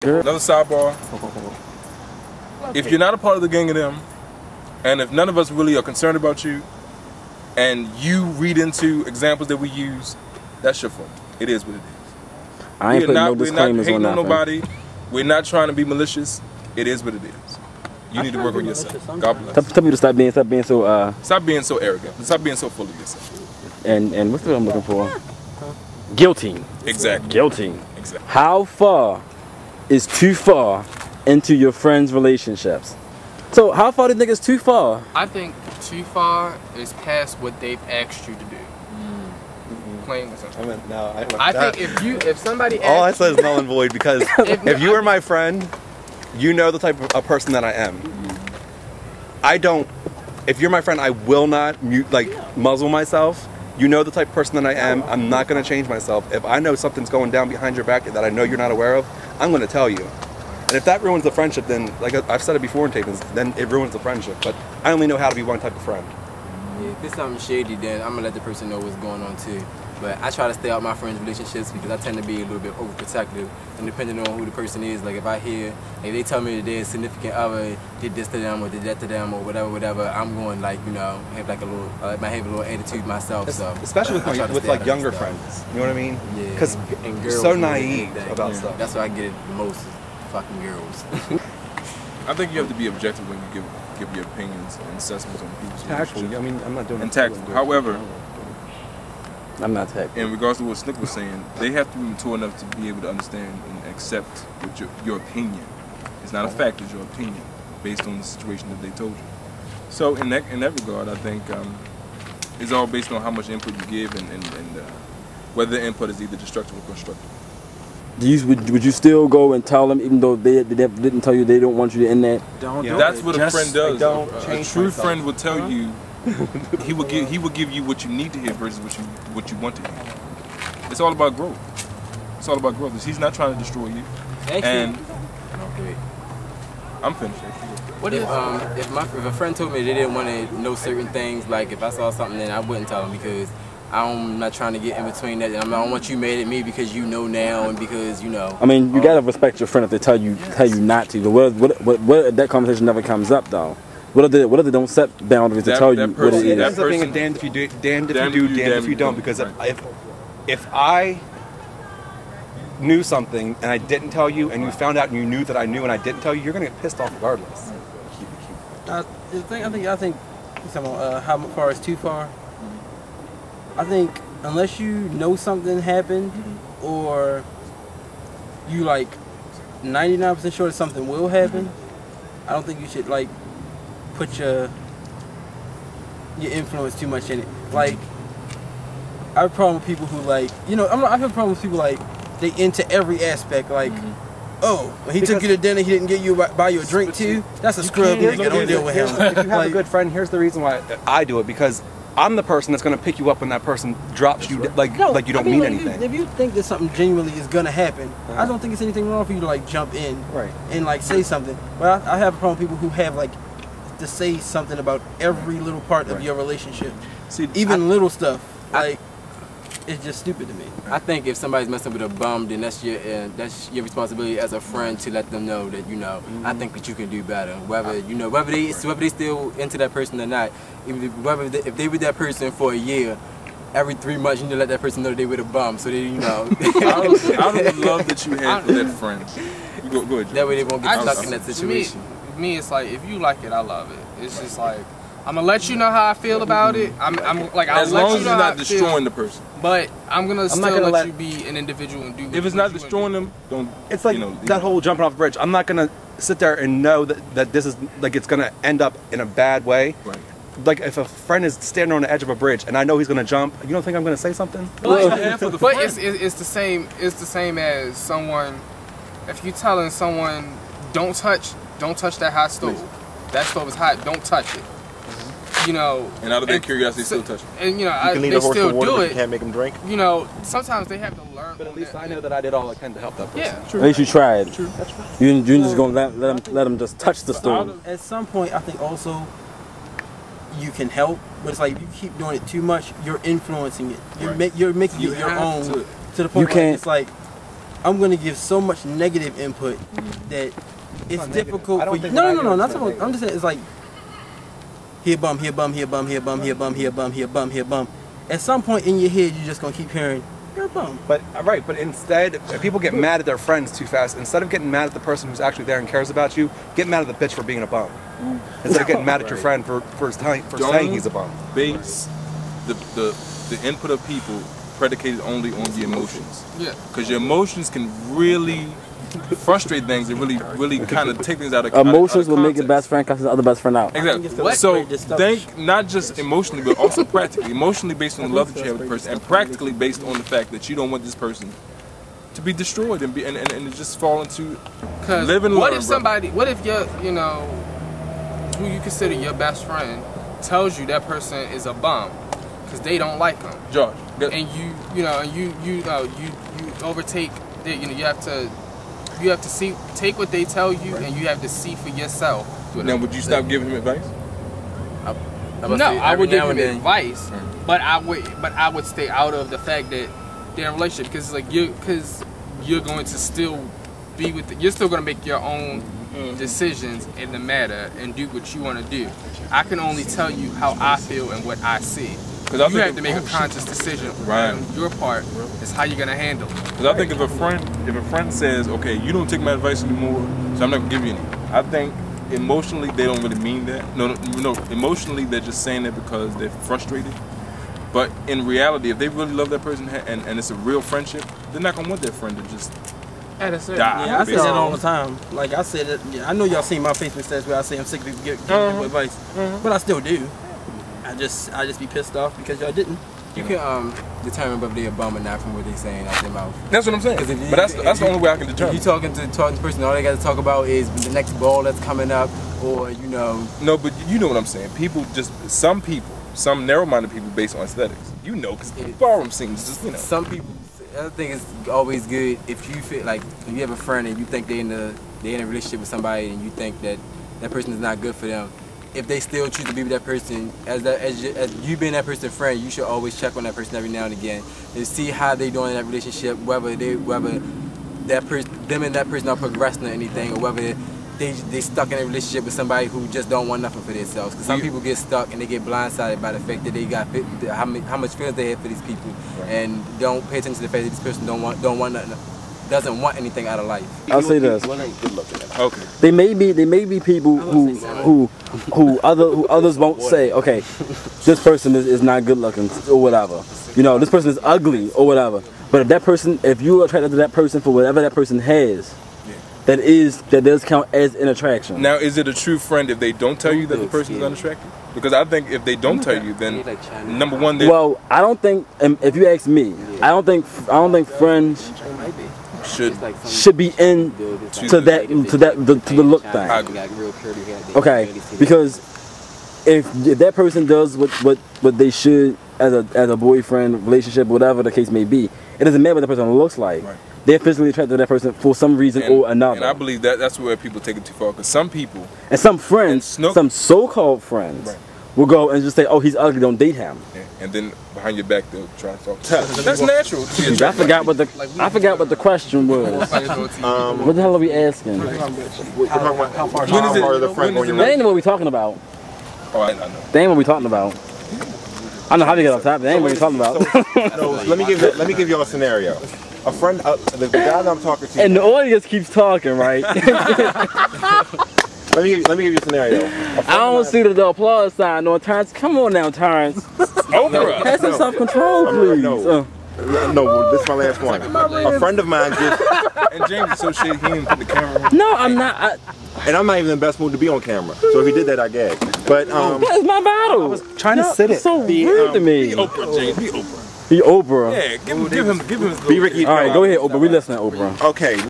Another sidebar. If you're not a part of the gang of them, and if none of us really are concerned about you, and you read into examples that we use, that's your fault. It is what it is. I ain't putting no disclaimers on nothing. nobody. We're not trying to be malicious. It is what it is. You need to work on yourself. God bless. Tell people to stop being so Stop being so arrogant. Stop being so full of yourself. and what's the word I'm looking for? Guilty. Exactly. Guilty. Exactly. How far is too far into your friends' relationships? So how far do you think is too far? I think too far is past what they've asked you to do. Plain and simple. I think if somebody all I said is null and void because if you were my friend, you know the type of person that I am. If you're my friend, I will not muzzle myself. You know the type of person that I am. I'm not going to change myself. If I know something's going down behind your back that I know you're not aware of, I'm going to tell you. And if that ruins the friendship, then, like I've said it before in tapings, then it ruins the friendship. But I only know how to be one type of friend. Yeah, if it's something shady, then I'm going to let the person know what's going on too. But I try to stay out my friends' relationships because I tend to be a little bit overprotective. And depending on who the person is, like if I hear, like they tell me that their significant other did this to them or did that to them or whatever, I'm going like, you know, have like a little, might have a little attitude myself. So especially with like younger friends, you know what I mean? Yeah. Because you're so naive about stuff. That's why I get it the most, fucking girls. I think you have to be objective when you give your opinions and assessments on people's Tactful. I mean, I'm not doing it. And tactful. However, I'm not tactful. in regards to what Slick was saying, they have to be mature enough to be able to understand and accept what your opinion. It's not a fact, it's your opinion based on the situation that they told you. So in that regard, I think it's all based on how much input you give and whether the input is either destructive or constructive. Would you still go and tell them even though they didn't tell you they don't want you to end that? That's what a friend does. A true friend will tell you. He will give you what you need to hear versus what you want to hear. It's all about growth. It's all about growth. He's not trying to destroy you. I'm finished. What if a friend told me they didn't want to know certain things, like if I saw something, then I wouldn't tell them because I'm not trying to get in between that. I don't want you mad at me because you know now and because you know. I mean, you gotta respect your friend if they tell you not to. But what if that conversation never comes up though? What if they don't set boundaries to tell you what it is? It ends up being a damned if you do, damned if you don't. Because if I knew something and I didn't tell you, and you found out and you knew that I knew and I didn't tell you, you're gonna get pissed off regardless. I think how far is too far. I think unless you know something happened or you like 99% sure that something will happen, I don't think you should like put your influence too much in it. Like I have a problem with people who like, you know, I have a problem with people like they into every aspect. Like, oh, when he took you to dinner, he didn't get you buy you a drink too. That's a scrub nigga. Don't deal with him. If you have a good friend, here's the reason why I do it, because I'm the person that's going to pick you up when that person drops you, like you don't mean anything. If you think that something genuinely is going to happen, I don't think it's anything wrong for you to like jump in and like say something. But I have a problem with people who have like to say something about every little part of your relationship. See, even little stuff. Like it's just stupid to me. I think if somebody's messing with a bum, then that's your responsibility as a friend to let them know that you know. I think that you can do better. Whether they still into that person or not. If they with that person for a year, every 3 months you need to let that person know that they with a bum, so they I would love that you had for that friend. Go ahead. That way they won't get stuck in that situation. Me, it's like if you like it, I love it. It's just like I'm gonna let you know how I feel about it. I'm like as long as you're not destroying the person. But I'm gonna still let you be an individual and do. If it's not destroying them, don't. It's like that whole jumping off the bridge. I'm not gonna sit there and know that this is like it's gonna end up in a bad way. Right. Like if a friend is standing on the edge of a bridge and I know he's gonna jump, you don't think I'm gonna say something? But it's the same. It's the same as someone. If you're telling someone, don't touch that hot stove. That stove is hot. Don't touch it. You know. And out of their curiosity, still touch it. And you know, they still do it. You can't make them drink. You know, sometimes they have to learn. But at least I know that I did all I can to help that person. Yeah, true. At least you tried. True. That's right. You're just gonna let them just touch the stove. At some point, I think also you can help, but it's like if you keep doing it too much, you're influencing it. You're making it your own to the point where it's like I'm gonna give so much negative input that it's difficult I don't for you. think No, when no, I no, give not it so much. I'm just saying it's like here bum, here bum, here bum, here bum, here bum, here bum, here bum, here bum. At some point in your head, you're just gonna keep hearing you're a bum. But right, but instead, if people get mad at their friends too fast. Instead of getting mad at the person who's actually there and cares about you, get mad at the bitch for being a bum. Instead of getting mad at your friend for saying he's a bum. Base the input of people predicated only on your emotions. Yeah. Because your emotions can really frustrate things and really kind of take things out of Emotions will make context. your best friend cast his other best friend out. Exactly. So think not just emotionally, but also practically. Emotionally based on the love that you have with the person, and practically based on the fact that you don't want this person to be destroyed and and just fall into live and what learn, if somebody? What if your who you consider your best friend tells you that person is a bum because they don't like him, Josh, and you overtake. You have to see, take what they tell you, and you have to see for yourself. now would you stop giving him advice? No, I would give him advice, but I would stay out of the fact that they're in a relationship because you're going to still be with you're still going to make your own decisions in the matter and do what you want to do. I can only tell you how I feel and what I see. Because you have to make a conscious decision on your part is how you're going to handle it. Because I think if a friend says, okay, you don't take my advice anymore, so I'm not going to give you any. I think emotionally they don't really mean that. No, emotionally they're just saying it because they're frustrated. But in reality, if they really love that person and it's a real friendship, they're not going to want their friend to just die. Yeah, I say that all the time. Like I said it, I know y'all seen my Facebook stats where I say I'm sick of people giving people advice, but I still do. I just be pissed off because y'all didn't. You can determine whether they're a bum or not from what they're saying out their mouth. That's what I'm saying. But that's the only way I can determine. If you talking to the person, all they got to talk about is the next ball that's coming up, or No, but you know what I'm saying. People some narrow-minded people based on aesthetics. Because ballroom scenes, Some people. I think it's always good if you feel like if you have a friend and you think they're in a relationship with somebody and you think that person is not good for them. If they still choose to be with that person, as you being that person's friend, you should always check on that person every now and again and see how they doing in that relationship, whether them and that person are progressing or anything, or whether they stuck in a relationship with somebody who just don't want nothing for themselves. Because some people get stuck and they get blindsided by the fact that they got how much feelings they have for these people, and don't pay attention to the fact that this person don't want nothing. Doesn't want anything out of life. I'll say this. Okay. They may be people who others won't say, okay, this person is not good looking or whatever. This person is ugly or whatever. But if you are attracted to that person for whatever that person has, that does count as an attraction. Now, is it a true friend if they don't tell you that the person is unattractive? Because I think if they don't tell you, then number one, well, I don't think. If you ask me, I don't think friends should be in to the look thing. Okay, because if that person does what they should as a boyfriend relationship, whatever the case may be, it doesn't matter what the person looks like. Right. They're physically attracted to that person for some reason or another. And I believe that's where people take it too far. Because some people and some friends, some so-called friends, will go and just say, "Oh, he's ugly, don't date him." Yeah. And then behind your back, they'll try to talk. That's natural. I forgot what the question was. What the hell are we asking? How far is the friend going? That ain't what we talking about. Oh, I know. That ain't what we talking about. I know how to get off topic. That ain't what we talking about. So let me give you a scenario. A friend, the guy that I'm talking to, and the audience keeps talking, right? Let me give you a scenario. I don't see the applause sign on Terrence. Come on now, Terrence. Have some self-control, please. No, this is my last one. A friend of mine just... And James associated him with the camera. No, I'm not. And I'm not even in the best mood to be on camera. So if he did that, I gag. But that's my battle. I was trying to sit it. So rude to me. Be Oprah, James. Be Oprah. Be Oprah. Yeah, give him his Be Ricky. All right, go ahead, Oprah. We listening, Oprah. Okay.